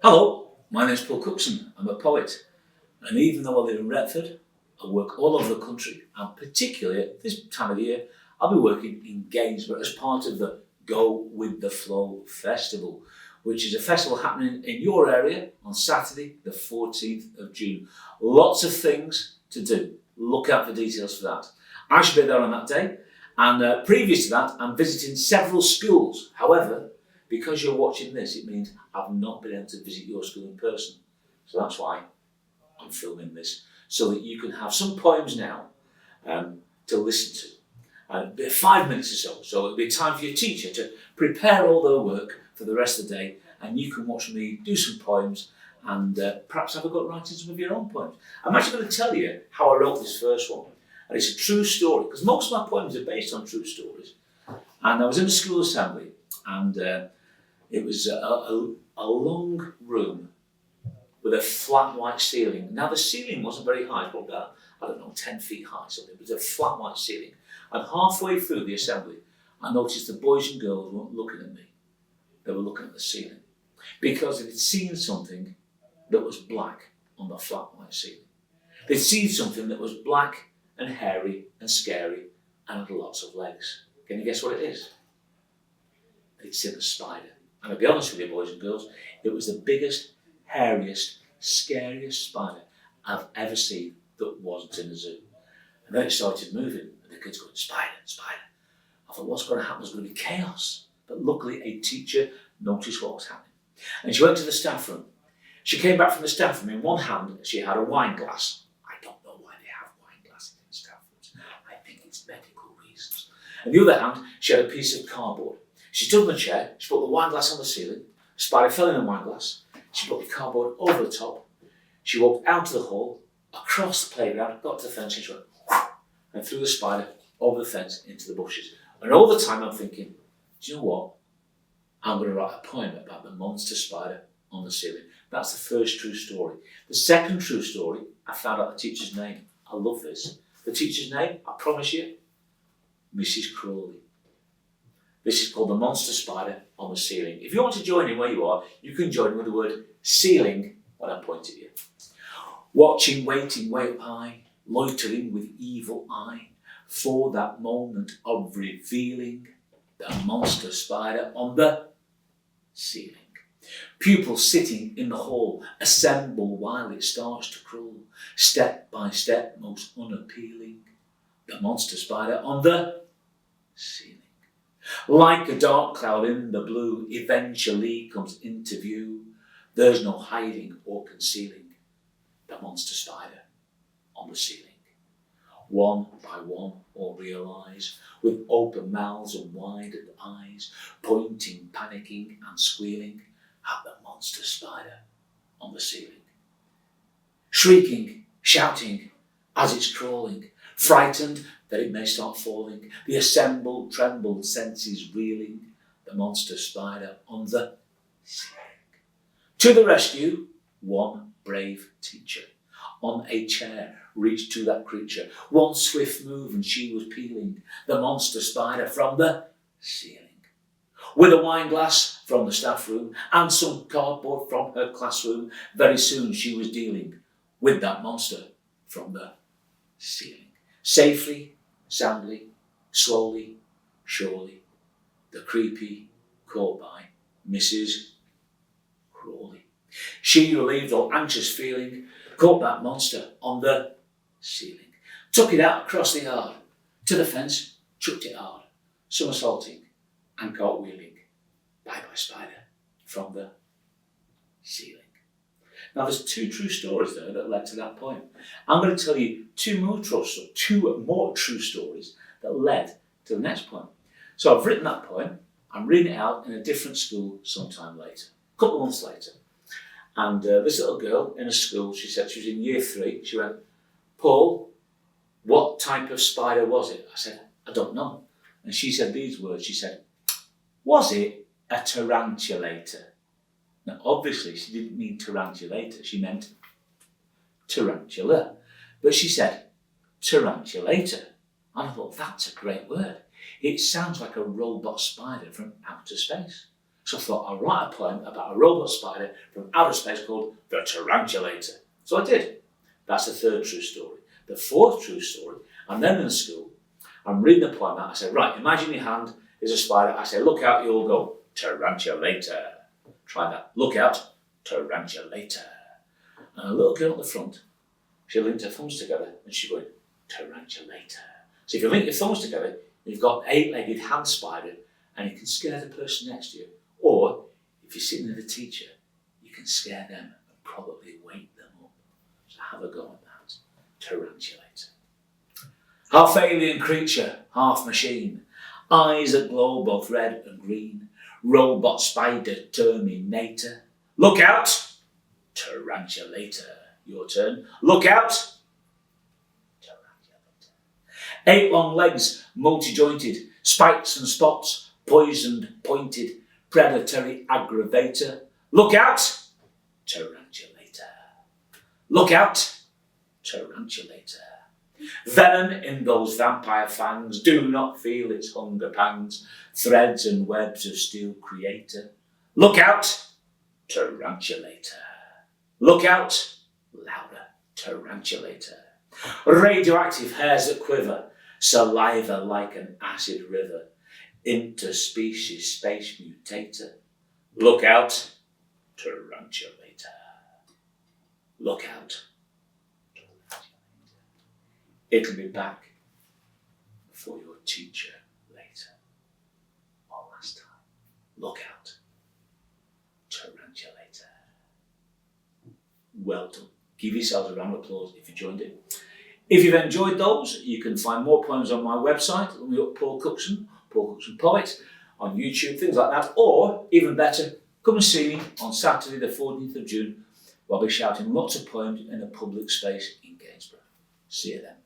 Hello, my name is Paul Cookson. I'm a poet, and even though I live in Retford, I work all over the country, and particularly at this time of the year, I'll be working in Gainsborough as part of the Go With The Flow Festival, which is a festival happening in your area on Saturday, the 14th of June. Lots of things to do. Look out for details for that. I should be there on that day, and previous to that, I'm visiting several schools. However, because you're watching this, it means I've not been able to visit your school in person. So that's why I'm filming this, so that you can have some poems now to listen to. 5 minutes or so. So it'll be time for your teacher to prepare all their work for the rest of the day, and you can watch me do some poems and perhaps have a go at writing some of your own poems. I'm actually going to tell you how I wrote this first one. And it's a true story, because most of my poems are based on true stories. And I was in a school assembly, and it was a long room with a flat white ceiling. Now the ceiling wasn't very high, probably about, 10 feet high, so it was a flat white ceiling. And halfway through the assembly, I noticed the boys and girls weren't looking at me. They were looking at the ceiling, because they'd seen something that was black on the flat white ceiling. They'd seen something that was black and hairy and scary and had lots of legs. Can you guess what it is? They'd seen a spider. And I'll be honest with you, boys and girls, it was the biggest, hairiest, scariest spider I've ever seen that wasn't in a zoo. And then it started moving, and the kids going, spider, spider. I thought, what's going to happen? There's going to be chaos. But luckily, a teacher noticed what was happening. And she went to the staff room. She came back from the staff room. In one hand, she had a wine glass. I don't know why they have wine glasses in staff rooms. I think it's medical reasons. And the other hand, she had a piece of cardboard. She stood on the chair, she put the wine glass on the ceiling, the spider fell in the wine glass, she put the cardboard over the top, she walked out to the hall, across the playground, got to the fence, and she went, and threw the spider over the fence into the bushes. And all the time I'm thinking, do you know what? I'm going to write a poem about the monster spider on the ceiling. That's the first true story. The second true story, I found out the teacher's name. I love this. The teacher's name, I promise you, Mrs. Crawley. This is called the monster spider on the ceiling. If you want to join in where you are, you can join with the word ceiling when I point at you. Watching, waiting way up high, loitering with evil eye, for that moment of revealing the monster spider on the ceiling. Pupils sitting in the hall assemble while it starts to crawl, step by step, most unappealing, the monster spider on the ceiling. Like a dark cloud in the blue, eventually comes into view. There's no hiding or concealing the monster spider on the ceiling. One by one, all realise, with open mouths and wide eyes, pointing, panicking and squealing at the monster spider on the ceiling. Shrieking, shouting as it's crawling, frightened that it may start falling, the assembled, trembled senses reeling, the monster spider on the ceiling. To the rescue, one brave teacher, on a chair, reached to that creature. One swift move and she was peeling the monster spider from the ceiling. With a wine glass from the staff room and some cardboard from her classroom, very soon she was dealing with that monster from the ceiling. Safely, soundly, slowly, surely, the creepy caught by Mrs. Crawley. She, relieved all anxious feeling, caught that monster on the ceiling, took it out across the yard, to the fence, chucked it hard, somersaulting and cartwheeling, bye-bye spider, from the ceiling. Now there's two true stories there that led to that point. I'm going to tell you two more true stories that led to the next poem. So I've written that poem, I'm reading it out in a different school sometime later, a couple of months later. And this little girl in a school, she said, she was in year 3, she went, Paul, what type of spider was it? I said, I don't know. And she said these words, she said, was it a tarantulator? Now, obviously, she didn't mean tarantulator, she meant tarantula. But she said, tarantulator. And I thought, that's a great word. It sounds like a robot spider from outer space. So I thought I'll write a poem about a robot spider from outer space called The Tarantulator. So I did. That's the third true story. The fourth true story, and then in the school, I'm reading the poem out. I say, right, imagine your hand is a spider. I say, look out, you all go, Tarantulator. Try that. Look out, Tarantulator. And a little girl at the front, she linked her thumbs together and she went, Tarantulator. So if you link your thumbs together, you've got an 8-legged hand spider and you can scare the person next to you. Or if you're sitting with a teacher, you can scare them and probably wake them up. So have a go at that. Tarantulator. Half alien creature, half machine. Eyes that glow both red and green. Robot spider terminator. Look out! Tarantulator. Your turn. Look out! Tarantulator. 8 long legs, multi-jointed. Spikes and spots, poisoned, pointed. Predatory aggravator. Look out! Tarantulator. Look out! Tarantulator. Venom in those vampire fangs, do not feel its hunger pangs, threads and webs of steel creator. Look out, Tarantulator. Look out, louder, Tarantulator. Radioactive hairs that quiver, saliva like an acid river, interspecies space mutator. Look out, Tarantulator. Look out. It'll be back for your teacher later. One last time. Look out. Tarantulator. Well done. Give yourselves a round of applause if you joined it. If you've enjoyed those, you can find more poems on my website. Look me up Paul Cookson Poet, on YouTube, things like that. Or, even better, come and see me on Saturday the 14th of June, where I'll be shouting lots of poems in a public space in Gainsborough. See you then.